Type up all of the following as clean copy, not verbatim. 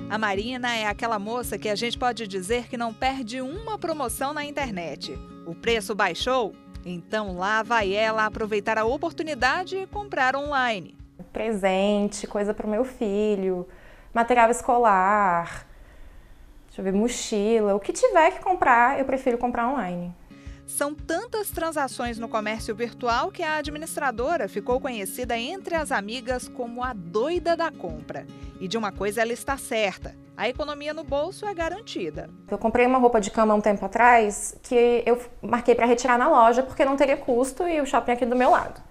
A Marina é aquela moça que a gente pode dizer que não perde uma promoção na internet. O preço baixou? Então lá vai ela aproveitar a oportunidade e comprar online. Presente, coisa para o meu filho, material escolar, deixa eu ver, mochila, o que tiver que comprar, eu prefiro comprar online. São tantas transações no comércio virtual que a administradora ficou conhecida entre as amigas como a doida da compra. E de uma coisa ela está certa, a economia no bolso é garantida. Eu comprei uma roupa de cama há um tempo atrás que eu marquei para retirar na loja porque não teria custo e o shopping aqui do meu lado.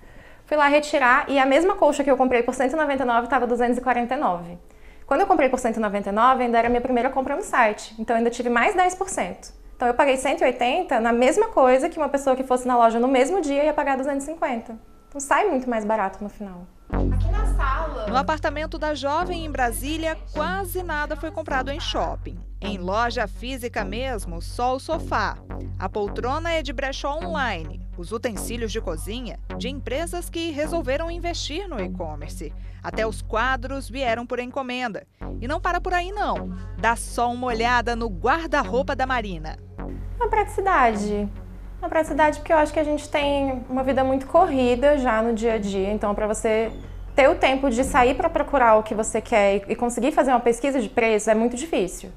Fui lá retirar e a mesma colcha que eu comprei por 199 estava 249. Quando eu comprei por 199 ainda era a minha primeira compra no site, então ainda tive mais 10%. Então eu paguei 180 na mesma coisa que uma pessoa que fosse na loja no mesmo dia ia pagar 250. Então sai muito mais barato no final. Aqui na sala. No apartamento da jovem em Brasília, quase nada foi comprado em shopping. Em loja física mesmo, só o sofá. A poltrona é de brechó online. Os utensílios de cozinha, de empresas que resolveram investir no e-commerce. Até os quadros vieram por encomenda. E não para por aí não. Dá só uma olhada no guarda-roupa da Marina. Uma praticidade. Uma praticidade porque eu acho que a gente tem uma vida muito corrida já no dia a dia. Então, para você ter o tempo de sair para procurar o que você quer e conseguir fazer uma pesquisa de preço é muito difícil.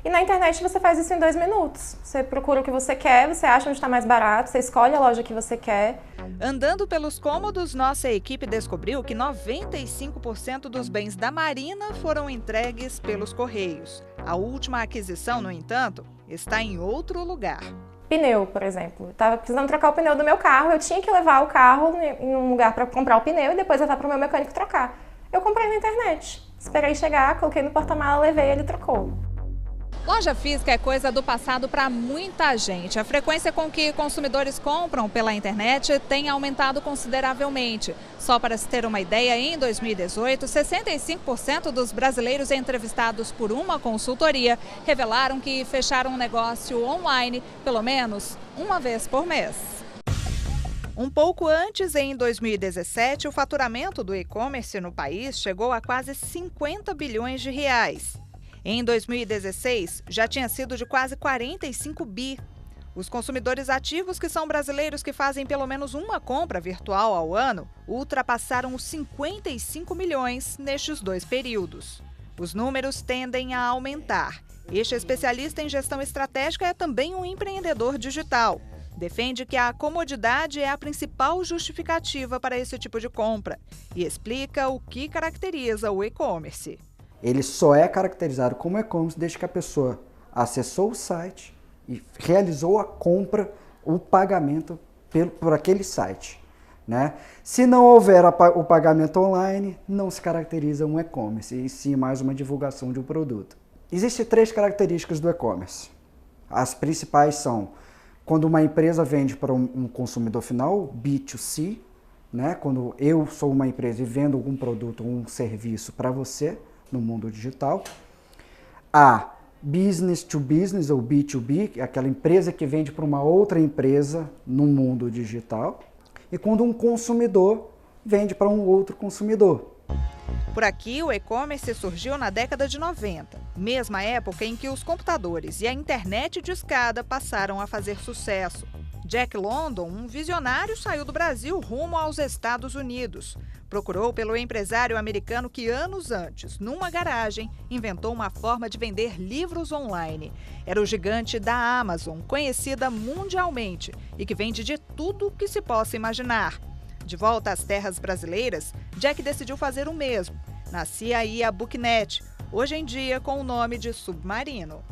E na internet você faz isso em 2 minutos. Você procura o que você quer, você acha onde está mais barato, você escolhe a loja que você quer. Andando pelos cômodos, nossa equipe descobriu que 95% dos bens da Marina foram entregues pelos Correios. A última aquisição, no entanto, está em outro lugar. Pneu, por exemplo. Estava precisando trocar o pneu do meu carro, eu tinha que levar o carro em um lugar para comprar o pneu e depois levar para o meu mecânico trocar. Eu comprei na internet. Esperei chegar, coloquei no porta-mala, levei e ele trocou. Loja física é coisa do passado para muita gente. A frequência com que consumidores compram pela internet tem aumentado consideravelmente. Só para se ter uma ideia, em 2018, 65% dos brasileiros entrevistados por uma consultoria revelaram que fecharam um negócio online pelo menos uma vez por mês. Um pouco antes, em 2017, o faturamento do e-commerce no país chegou a quase 50 bilhões de reais. Em 2016, já tinha sido de quase 45 bi. Os consumidores ativos, que são brasileiros que fazem pelo menos uma compra virtual ao ano, ultrapassaram os 55 milhões nestes 2 períodos. Os números tendem a aumentar. Este especialista em gestão estratégica é também um empreendedor digital. Defende que a comodidade é a principal justificativa para esse tipo de compra e explica o que caracteriza o e-commerce. Ele só é caracterizado como e-commerce desde que a pessoa acessou o site e realizou a compra, o pagamento por aquele site, né? Se não houver o pagamento online, não se caracteriza um e-commerce, e sim mais uma divulgação de um produto. Existem 3 características do e-commerce. As principais são quando uma empresa vende para um consumidor final, B2C, né? Quando eu sou uma empresa e vendo algum produto ou um serviço para você, no mundo digital. A business to business ou B2B, aquela empresa que vende para uma outra empresa no mundo digital. E quando um consumidor vende para um outro consumidor. Por aqui, o e-commerce surgiu na década de 90, mesma época em que os computadores e a internet discada passaram a fazer sucesso. Jack London, um visionário, saiu do Brasil rumo aos Estados Unidos. Procurou pelo empresário americano que, anos antes, numa garagem, inventou uma forma de vender livros online. Era o gigante da Amazon, conhecida mundialmente e que vende de tudo que se possa imaginar. De volta às terras brasileiras, Jack decidiu fazer o mesmo. Nascia aí a Booknet, hoje em dia com o nome de Submarino.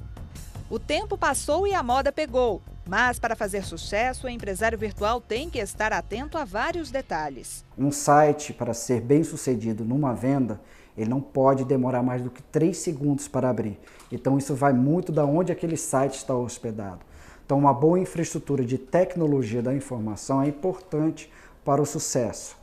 O tempo passou e a moda pegou. Mas, para fazer sucesso, o empresário virtual tem que estar atento a vários detalhes. Um site, para ser bem sucedido numa venda, ele não pode demorar mais do que 3 segundos para abrir. Então, isso vai muito da onde aquele site está hospedado. Então, uma boa infraestrutura de tecnologia da informação é importante para o sucesso.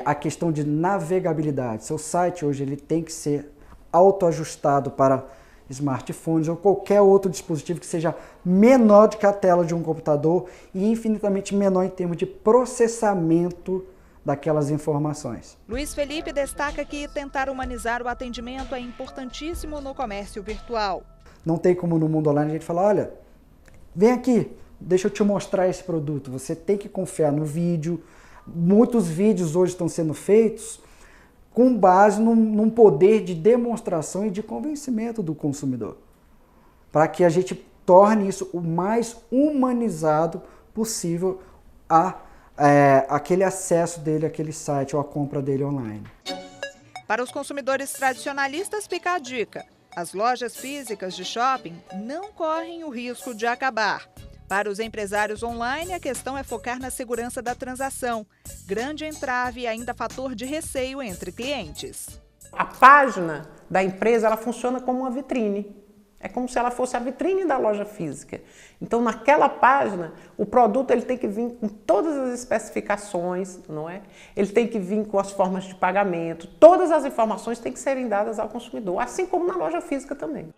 A questão de navegabilidade. Seu site hoje ele tem que ser autoajustado para smartphones ou qualquer outro dispositivo que seja menor do que a tela de um computador e infinitamente menor em termos de processamento daquelas informações. Luiz Felipe destaca que tentar humanizar o atendimento é importantíssimo no comércio virtual. Não tem como no mundo online a gente falar, olha, vem aqui, deixa eu te mostrar esse produto. Você tem que confiar no vídeo. Muitos vídeos hoje estão sendo feitos com base num poder de demonstração e de convencimento do consumidor, para que a gente torne isso o mais humanizado possível aquele acesso dele àquele site ou a compra dele online. Para os consumidores tradicionalistas, fica a dica: as lojas físicas de shopping não correm o risco de acabar. Para os empresários online, a questão é focar na segurança da transação. Grande entrave e ainda fator de receio entre clientes. A página da empresa ela funciona como uma vitrine. É como se ela fosse a vitrine da loja física. Então, naquela página, o produto ele tem que vir com todas as especificações, não é? Ele tem que vir com as formas de pagamento. Todas as informações têm que serem dadas ao consumidor, assim como na loja física também.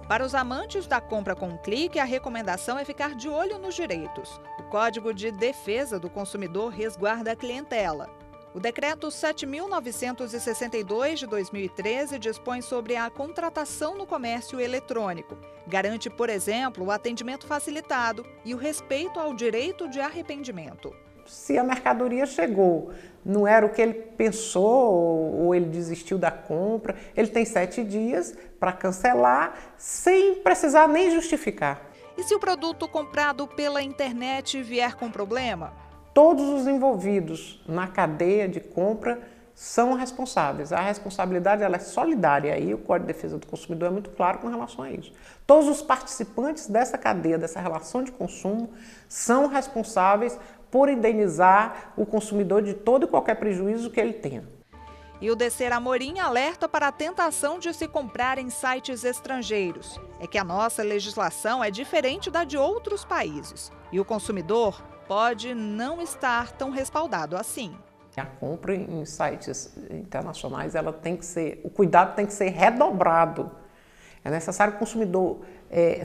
Para os amantes da compra com um clique, a recomendação é ficar de olho nos direitos. O Código de Defesa do Consumidor resguarda a clientela. O Decreto 7.962 de 2013 dispõe sobre a contratação no comércio eletrônico. Garante, por exemplo, o atendimento facilitado e o respeito ao direito de arrependimento. Se a mercadoria chegou, não era o que ele pensou ou ele desistiu da compra, ele tem 7 dias para cancelar sem precisar nem justificar. E se o produto comprado pela internet vier com problema? Todos os envolvidos na cadeia de compra são responsáveis. A responsabilidade ela é solidária. Aí o Código de Defesa do Consumidor é muito claro com relação a isso. Todos os participantes dessa cadeia, dessa relação de consumo, são responsáveis por indenizar o consumidor de todo e qualquer prejuízo que ele tenha. E o Descer Amorim alerta para a tentação de se comprar em sites estrangeiros. É que a nossa legislação é diferente da de outros países. E o consumidor pode não estar tão respaldado assim. A compra em sites internacionais, o cuidado tem que ser redobrado. É necessário que o consumidor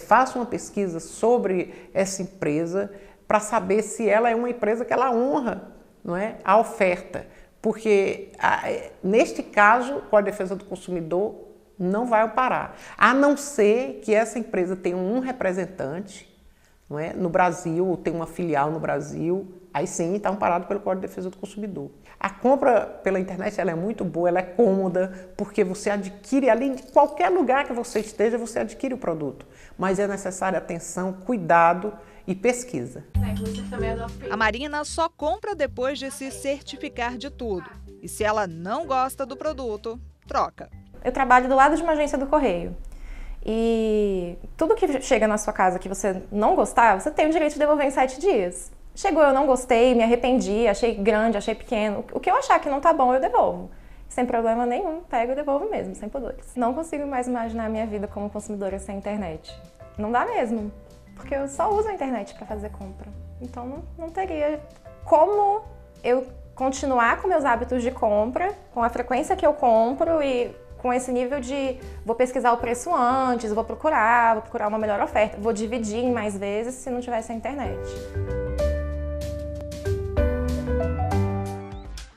faça uma pesquisa sobre essa empresa para saber se ela é uma empresa que ela honra, não é, a oferta. Porque, neste caso, o Código de Defesa do Consumidor não vai amparar. A não ser que essa empresa tenha um representante, não é, no Brasil, ou tenha uma filial no Brasil, aí sim está amparado pelo Código de Defesa do Consumidor. A compra pela internet ela é muito boa, ela é cômoda, porque você adquire, além de qualquer lugar que você esteja, você adquire o produto. Mas é necessária atenção, cuidado e pesquisa. A Marina só compra depois de se certificar de tudo. E se ela não gosta do produto, troca. Eu trabalho do lado de uma agência do correio. E tudo que chega na sua casa que você não gostar, você tem o direito de devolver em 7 dias. Chegou, eu não gostei, me arrependi, achei grande, achei pequeno. O que eu achar que não tá bom, eu devolvo. Sem problema nenhum, pego e devolvo mesmo, sem pudores. Não consigo mais imaginar a minha vida como consumidora sem internet. Não dá mesmo, porque eu só uso a internet para fazer compra. Então não teria como eu continuar com meus hábitos de compra, com a frequência que eu compro e com esse nível de vou pesquisar o preço antes, vou procurar uma melhor oferta, vou dividir em mais vezes se não tivesse a internet.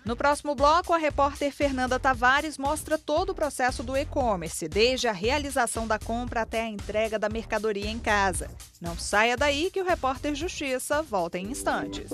No próximo bloco, a repórter Fernanda Tavares mostra todo o processo do e-commerce, desde a realização da compra até a entrega da mercadoria em casa. Não saia daí que o repórter Justiça volta em instantes.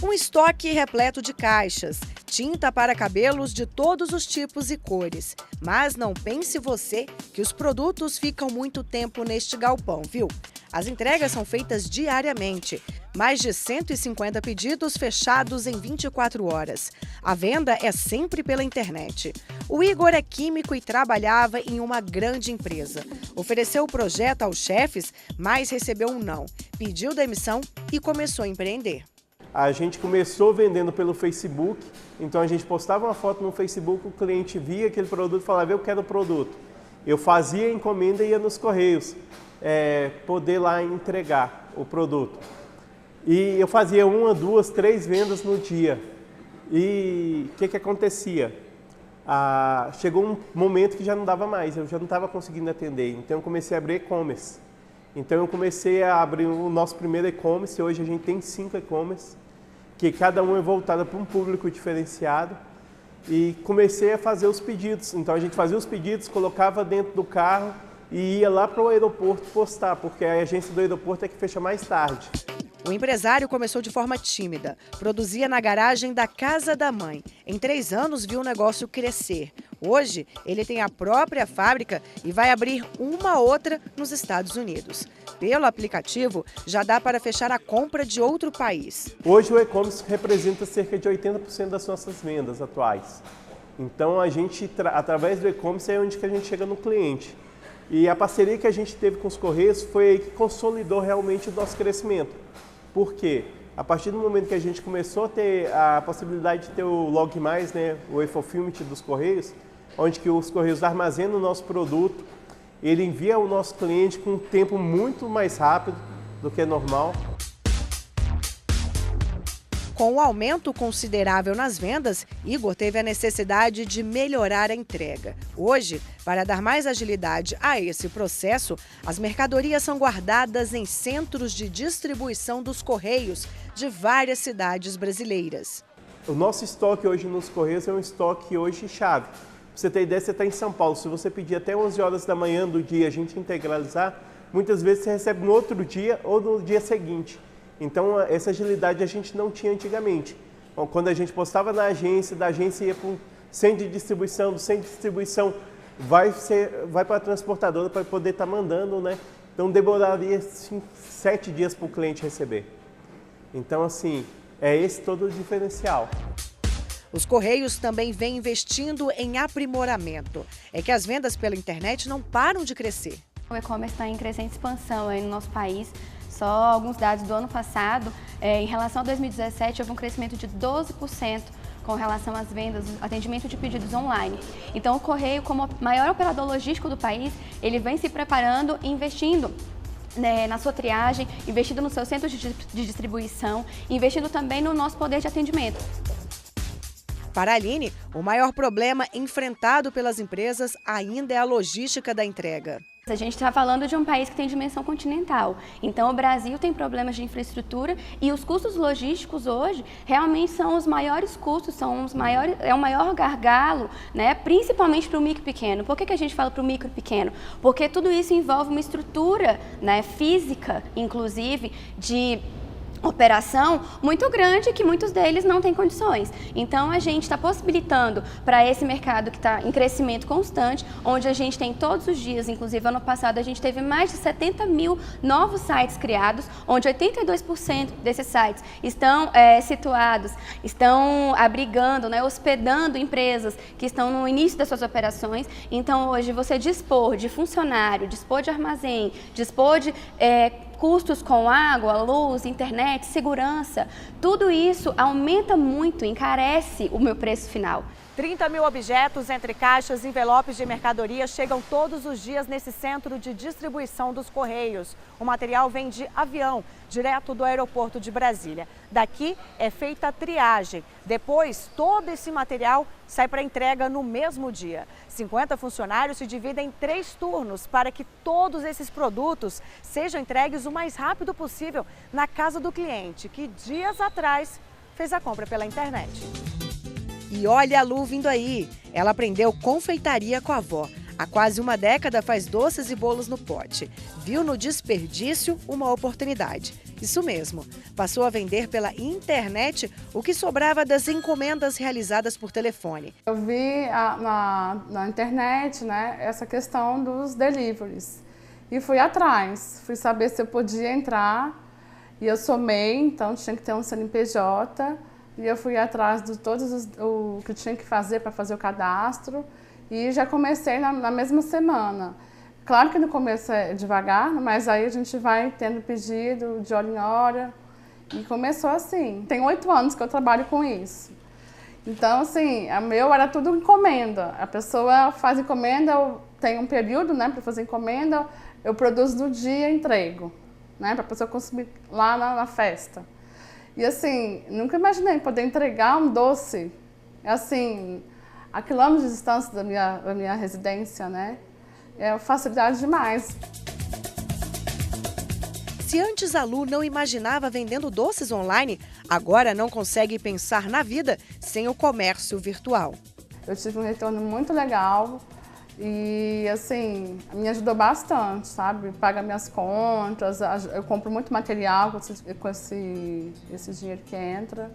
Um estoque repleto de caixas, tinta para cabelos de todos os tipos e cores. Mas não pense você que os produtos ficam muito tempo neste galpão, viu? As entregas são feitas diariamente. Mais de 150 pedidos fechados em 24 horas. A venda é sempre pela internet. O Igor é químico e trabalhava em uma grande empresa. Ofereceu o projeto aos chefes, mas recebeu um não. Pediu demissão e começou a empreender. A gente começou vendendo pelo Facebook, então a gente postava uma foto no Facebook, o cliente via aquele produto e falava, eu quero o produto. Eu fazia a encomenda e ia nos Correios, poder lá entregar o produto. E eu fazia 1, 2, 3 vendas no dia. E o que acontecia? Chegou um momento que já não dava mais, eu já não estava conseguindo atender, então eu comecei a abrir e-commerce. Então eu comecei a abrir o nosso primeiro e-commerce, hoje a gente tem 5 e-commerce, que cada um é voltado para um público diferenciado, e comecei a fazer os pedidos. Então a gente fazia os pedidos, colocava dentro do carro e ia lá para o aeroporto postar, porque a agência do aeroporto é que fecha mais tarde. O empresário começou de forma tímida, produzia na garagem da casa da mãe. Em 3 anos viu o negócio crescer. Hoje, ele tem a própria fábrica e vai abrir uma outra nos Estados Unidos. Pelo aplicativo, já dá para fechar a compra de outro país. Hoje o e-commerce representa cerca de 80% das nossas vendas atuais. Então a gente, através do e-commerce, é onde que a gente chega no cliente. E a parceria que a gente teve com os Correios foi aí que consolidou realmente o nosso crescimento. Por quê? A partir do momento que a gente começou a ter a possibilidade de ter o Log+, né, o e-fulfillment dos Correios, onde que os Correios armazenam o nosso produto, ele envia ao nosso cliente com um tempo muito mais rápido do que é normal. Com um aumento considerável nas vendas, Igor teve a necessidade de melhorar a entrega. Hoje, para dar mais agilidade a esse processo, as mercadorias são guardadas em centros de distribuição dos Correios de várias cidades brasileiras. O nosso estoque hoje nos Correios é um estoque hoje chave. Pra você ter ideia, você está em São Paulo, se você pedir até 11 horas da manhã do dia a gente integralizar, muitas vezes você recebe no outro dia ou no dia seguinte. Então, essa agilidade a gente não tinha antigamente. Quando a gente postava na agência, da agência ia para um centro de distribuição, do centro de distribuição vai para a transportadora para poder estar mandando, né? Então, demoraria 7 dias para o cliente receber. Então, assim, é esse todo o diferencial. Os Correios também vêm investindo em aprimoramento. É que as vendas pela internet não param de crescer. O e-commerce está em crescente expansão aí no nosso país. Só alguns dados do ano passado, em relação a 2017, houve um crescimento de 12% com relação às vendas, atendimento de pedidos online. Então, o Correio, como maior operador logístico do país, ele vem se preparando e investindo na sua triagem, investindo nos seus centros de distribuição, investindo também no nosso poder de atendimento. Para a Aline, o maior problema enfrentado pelas empresas ainda é a logística da entrega. A gente está falando de um país que tem dimensão continental, então o Brasil tem problemas de infraestrutura e os custos logísticos hoje realmente são os maiores custos, é o maior gargalo, né, principalmente para o micro e pequeno. Por que a gente fala para o micro e pequeno? Porque tudo isso envolve uma estrutura, né, física, inclusive, de operação muito grande que muitos deles não têm condições. Então a gente está possibilitando para esse mercado que está em crescimento constante, onde a gente tem todos os dias, inclusive ano passado a gente teve mais de 70 mil novos sites criados, onde 82% desses sites estão situados, estão abrigando, né, hospedando empresas que estão no início das suas operações. Então hoje você dispor de funcionário, dispor de armazém, dispor de custos com água, luz, internet, segurança, tudo isso aumenta muito, encarece o meu preço final. 30 mil objetos entre caixas e envelopes de mercadoria chegam todos os dias nesse centro de distribuição dos Correios. O material vem de avião, direto do aeroporto de Brasília. Daqui é feita a triagem. Depois, todo esse material sai para entrega no mesmo dia. 50 funcionários se dividem em 3 turnos para que todos esses produtos sejam entregues o mais rápido possível na casa do cliente, que dias atrás fez a compra pela internet. E olha a Lu vindo aí. Ela aprendeu confeitaria com a avó. Há quase uma década faz doces e bolos no pote. Viu no desperdício uma oportunidade. Isso mesmo, passou a vender pela internet o que sobrava das encomendas realizadas por telefone. Eu vi na internet, né, essa questão dos deliveries e fui atrás. Fui saber se eu podia entrar e eu sou MEI, então tinha que ter um CNPJ. E eu fui atrás de o que tinha que fazer para fazer o cadastro e já comecei na mesma semana. Claro que no começo é devagar, mas aí a gente vai tendo pedido de hora em hora E começou assim. Tem 8 anos que eu trabalho com isso. Então, assim, a meu era tudo encomenda. A pessoa faz encomenda, eu tenho um período, né, para fazer encomenda, eu produzo no dia e entrego, né, para a pessoa consumir lá na festa. E assim, nunca imaginei poder entregar um doce, assim, a quilômetros de distância da minha residência, né? É facilidade demais. Se antes a Lu não imaginava vendendo doces online, agora não consegue pensar na vida sem o comércio virtual. Eu tive um retorno muito legal e, assim, me ajudou bastante, sabe? Paga minhas contas, eu compro muito material com esse dinheiro que entra.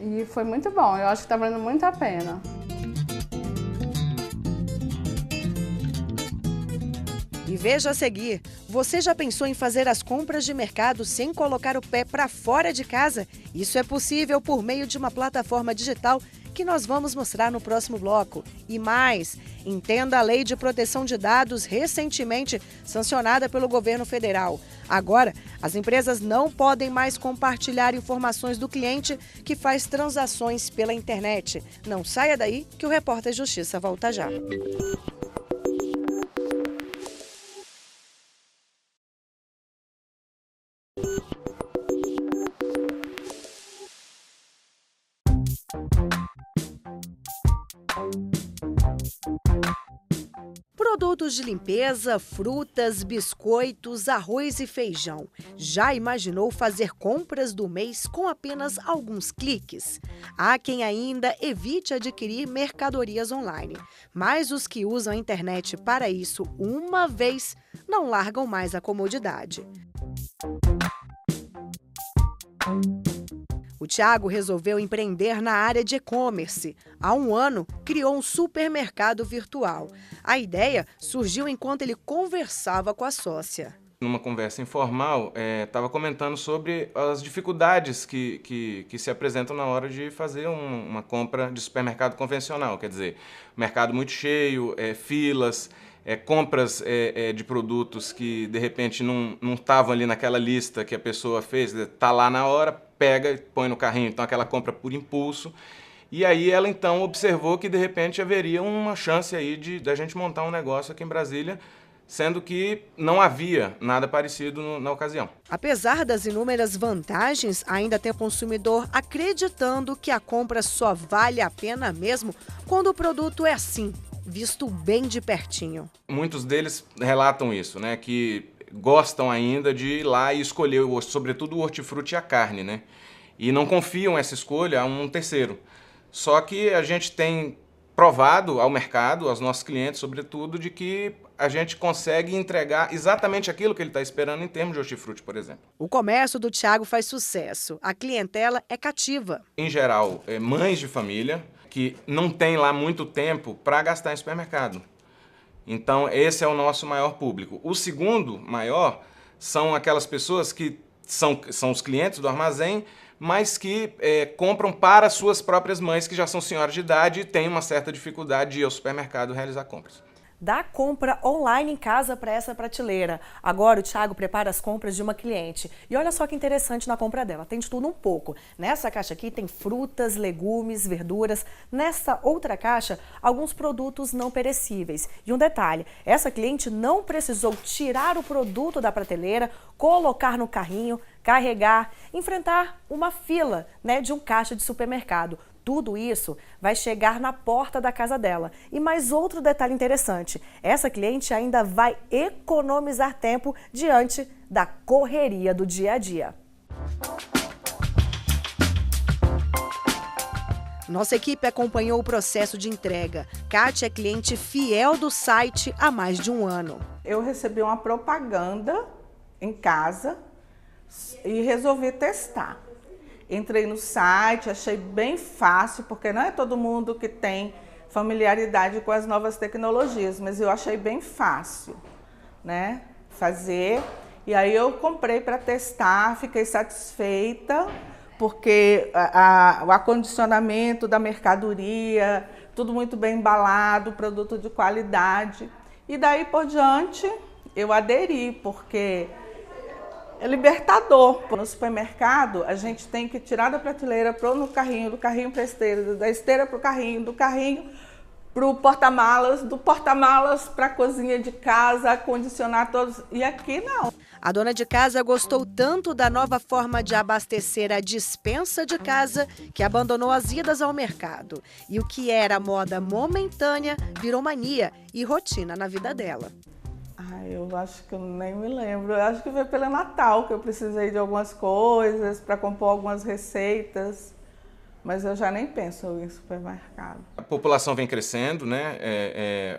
E foi muito bom, eu acho que está valendo muito a pena. E veja a seguir, você já pensou em fazer as compras de mercado sem colocar o pé para fora de casa? Isso é possível por meio de uma plataforma digital que nós vamos mostrar no próximo bloco. E mais, entenda a Lei de Proteção de Dados recentemente sancionada pelo governo federal. Agora, as empresas não podem mais compartilhar informações do cliente que faz transações pela internet. Não saia daí que o Repórter Justiça volta já. Produtos de limpeza, frutas, biscoitos, arroz e feijão. Já imaginou fazer compras do mês com apenas alguns cliques? Há quem ainda evite adquirir mercadorias online, mas os que usam a internet para isso uma vez não largam mais a comodidade. O Thiago resolveu empreender na área de e-commerce. Há um ano, criou um supermercado virtual. A ideia surgiu enquanto ele conversava com a sócia. Numa conversa informal, estava comentando sobre as dificuldades que se apresentam na hora de fazer uma compra de supermercado convencional. Quer dizer, mercado muito cheio, filas, compras de produtos que de repente não estavam ali naquela lista que a pessoa fez, está lá na hora, pega e põe no carrinho, então aquela compra por impulso. E aí ela então observou que de repente haveria uma chance aí da gente montar um negócio aqui em Brasília, sendo que não havia nada parecido na ocasião. Apesar das inúmeras vantagens, ainda tem o consumidor acreditando que a compra só vale a pena mesmo quando o produto é assim, visto bem de pertinho. Muitos deles relatam isso, né, que gostam ainda de ir lá e escolher, sobretudo o hortifruti e a carne, né, e não confiam essa escolha a um terceiro. Só que a gente tem provado ao mercado, aos nossos clientes, sobretudo, de que a gente consegue entregar exatamente aquilo que ele está esperando em termos de hortifruti, por exemplo. O comércio do Thiago faz sucesso. A clientela é cativa. Em geral, mães de família que não têm lá muito tempo para gastar em supermercado. Então, esse é o nosso maior público. O segundo maior são aquelas pessoas que são os clientes do armazém, mas que compram para suas próprias mães, que já são senhoras de idade e têm uma certa dificuldade de ir ao supermercado realizar compras. Dá compra online em casa para essa prateleira. Agora o Thiago prepara as compras de uma cliente. E olha só que interessante na compra dela, tem de tudo um pouco. Nessa caixa aqui tem frutas, legumes, verduras. Nessa outra caixa, alguns produtos não perecíveis. E um detalhe, essa cliente não precisou tirar o produto da prateleira, colocar no carrinho, carregar, enfrentar uma fila, de um caixa de supermercado. Tudo isso vai chegar na porta da casa dela. E mais outro detalhe interessante, essa cliente ainda vai economizar tempo diante da correria do dia a dia. Nossa equipe acompanhou o processo de entrega. Kátia é cliente fiel do site há mais de um ano. Eu recebi uma propaganda em casa e resolvi testar. Entrei no site, achei bem fácil, porque não é todo mundo que tem familiaridade com as novas tecnologias, mas eu achei bem fácil, fazer. E aí eu comprei para testar, fiquei satisfeita, porque o acondicionamento da mercadoria, tudo muito bem embalado, produto de qualidade. E daí por diante eu aderi, porque é libertador. No supermercado, a gente tem que tirar da prateleira, pôr no carrinho, do carrinho para a esteira, da esteira para o carrinho, do carrinho para o porta-malas, do porta-malas para a cozinha de casa, acondicionar todos. E aqui não. A dona de casa gostou tanto da nova forma de abastecer a despensa de casa que abandonou as idas ao mercado. E o que era moda momentânea virou mania e rotina na vida dela. Eu acho que eu nem me lembro. Eu acho que foi pelo Natal que eu precisei de algumas coisas para compor algumas receitas. Mas eu já nem penso em supermercado. A população vem crescendo, né?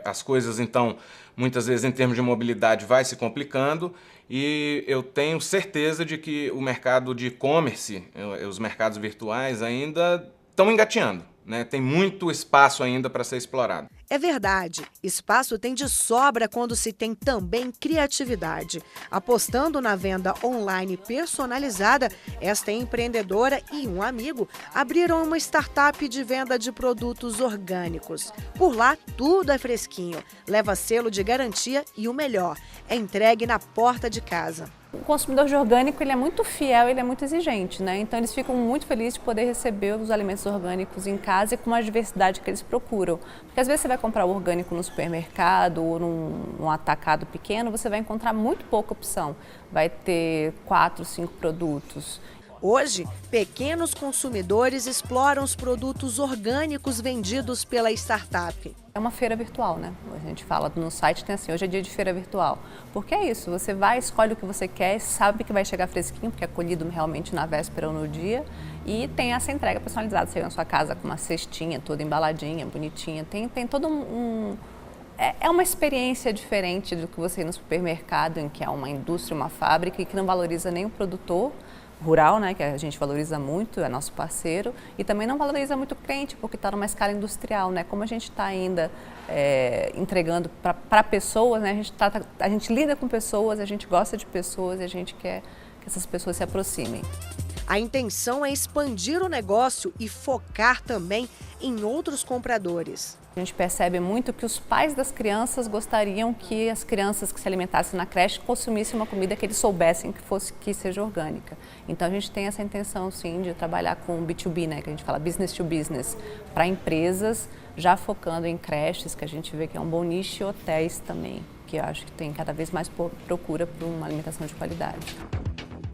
As coisas, então, muitas vezes, em termos de mobilidade, vai se complicando. E eu tenho certeza de que o mercado de e-commerce, os mercados virtuais, ainda estão engateando, né? Tem muito espaço ainda para ser explorado. É verdade, espaço tem de sobra quando se tem também criatividade. Apostando na venda online personalizada, esta empreendedora e um amigo abriram uma startup de venda de produtos orgânicos. Por lá, tudo é fresquinho, leva selo de garantia e o melhor, é entregue na porta de casa. O consumidor de orgânico ele é muito fiel, ele é muito exigente, né? Então eles ficam muito felizes de poder receber os alimentos orgânicos em casa e com a diversidade que eles procuram. Porque às vezes você vai comprar o orgânico no supermercado ou num atacado pequeno, você vai encontrar muito pouca opção. Vai ter 4, 5 produtos. Hoje, pequenos consumidores exploram os produtos orgânicos vendidos pela startup. É uma feira virtual, né? A gente fala no site, tem assim, hoje é dia de feira virtual. Porque é isso, você vai, escolhe o que você quer, sabe que vai chegar fresquinho, porque é colhido realmente na véspera ou no dia. E tem essa entrega personalizada, você chega na sua casa com uma cestinha toda embaladinha, bonitinha. Tem todo É uma experiência diferente do que você ir no supermercado, em que é uma indústria, uma fábrica, e que não valoriza nem o produtor rural, né, que a gente valoriza muito, é nosso parceiro, e também não valoriza muito o cliente, porque está numa escala industrial, né? Como a gente está ainda entregando para pessoas, né? A gente lida com pessoas, a gente gosta de pessoas e a gente quer que essas pessoas se aproximem. A intenção é expandir o negócio e focar também em outros compradores. A gente percebe muito que os pais das crianças gostariam que as crianças que se alimentassem na creche consumissem uma comida que eles soubessem que seja orgânica. Então a gente tem essa intenção sim de trabalhar com B2B, né, que a gente fala business to business, para empresas, já focando em creches, que a gente vê que é um bom nicho, e hotéis também, que eu acho que tem cada vez mais procura por uma alimentação de qualidade.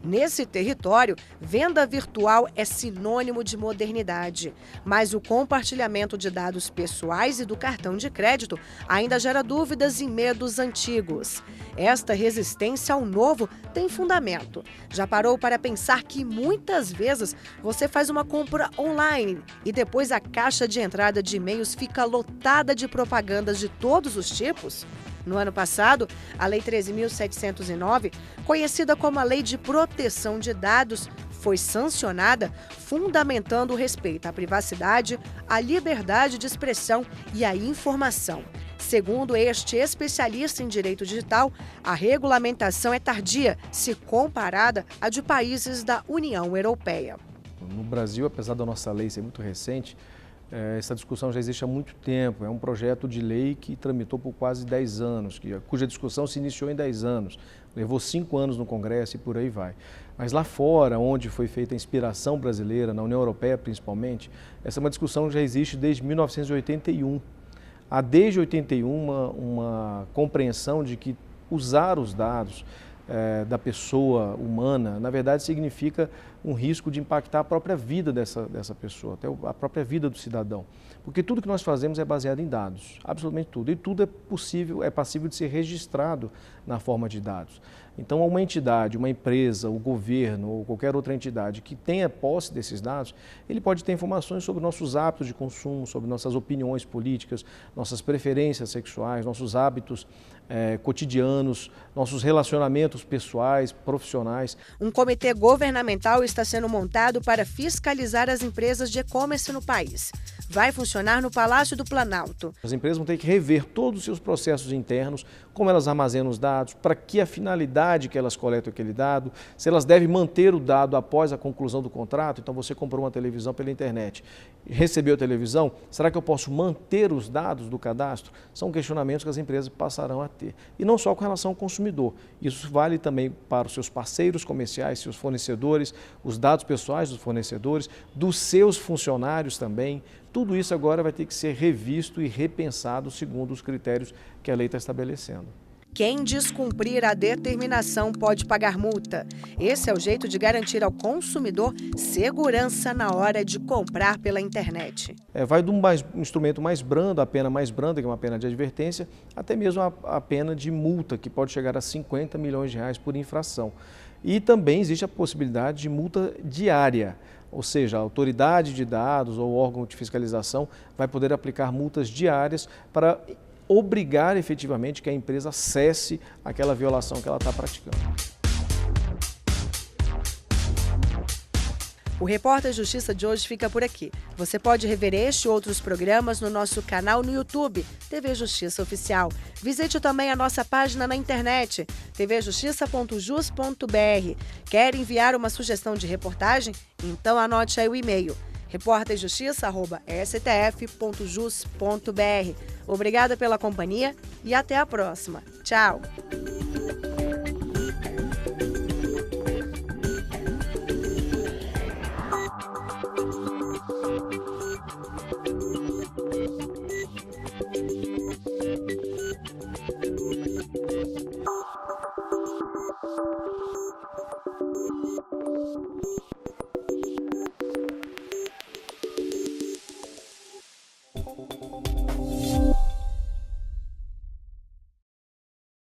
Nesse território, venda virtual é sinônimo de modernidade, mas o compartilhamento de dados pessoais e do cartão de crédito ainda gera dúvidas e medos antigos. Esta resistência ao novo tem fundamento. Já parou para pensar que muitas vezes você faz uma compra online e depois a caixa de entrada de e-mails fica lotada de propagandas de todos os tipos? No ano passado, a Lei 13.709, conhecida como a Lei de Proteção de Dados, foi sancionada, fundamentando o respeito à privacidade, à liberdade de expressão e à informação. Segundo este especialista em direito digital, a regulamentação é tardia, se comparada à de países da União Europeia. No Brasil, apesar da nossa lei ser muito recente, essa discussão já existe há muito tempo. É um projeto de lei que tramitou por quase 10 anos, cuja discussão se iniciou em 10 anos. Levou 5 anos no Congresso e por aí vai. Mas lá fora, onde foi feita a inspiração brasileira, na União Europeia principalmente, essa é uma discussão que já existe desde 1981. Há desde 81 uma compreensão de que usar os dados da pessoa humana, na verdade, significa um risco de impactar a própria vida dessa pessoa, até a própria vida do cidadão. Porque tudo que nós fazemos é baseado em dados, absolutamente tudo. E tudo é passível de ser registrado na forma de dados. Então, uma entidade, uma empresa, o governo ou qualquer outra entidade que tenha posse desses dados, ele pode ter informações sobre nossos hábitos de consumo, sobre nossas opiniões políticas, nossas preferências sexuais, nossos hábitos cotidianos, nossos relacionamentos pessoais, profissionais. Um comitê governamental está sendo montado para fiscalizar as empresas de e-commerce no país. Vai funcionar no Palácio do Planalto. As empresas vão ter que rever todos os seus processos internos, como elas armazenam os dados, para que a finalidade que elas coletam aquele dado, se elas devem manter o dado após a conclusão do contrato. Então você comprou uma televisão pela internet, recebeu a televisão, será que eu posso manter os dados do cadastro? São questionamentos que as empresas passarão a ter. E não só com relação ao consumidor, isso vale também para os seus parceiros comerciais, seus fornecedores, os dados pessoais dos fornecedores, dos seus funcionários também. Tudo isso agora vai ter que ser revisto e repensado segundo os critérios que a lei está estabelecendo. Quem descumprir a determinação pode pagar multa. Esse é o jeito de garantir ao consumidor segurança na hora de comprar pela internet. Vai de um instrumento mais brando, a pena mais branda, que é uma pena de advertência, até mesmo a pena de multa, que pode chegar a 50 milhões de reais por infração. E também existe a possibilidade de multa diária. Ou seja, a autoridade de dados ou órgão de fiscalização vai poder aplicar multas diárias para obrigar efetivamente que a empresa cesse aquela violação que ela está praticando. O Repórter Justiça de hoje fica por aqui. Você pode rever este e outros programas no nosso canal no YouTube, TV Justiça Oficial. Visite também a nossa página na internet, tvjustiça.jus.br. Quer enviar uma sugestão de reportagem? Então anote aí o e-mail, repórterjustiça@stf.jus.br. Obrigada pela companhia e até a próxima. Tchau!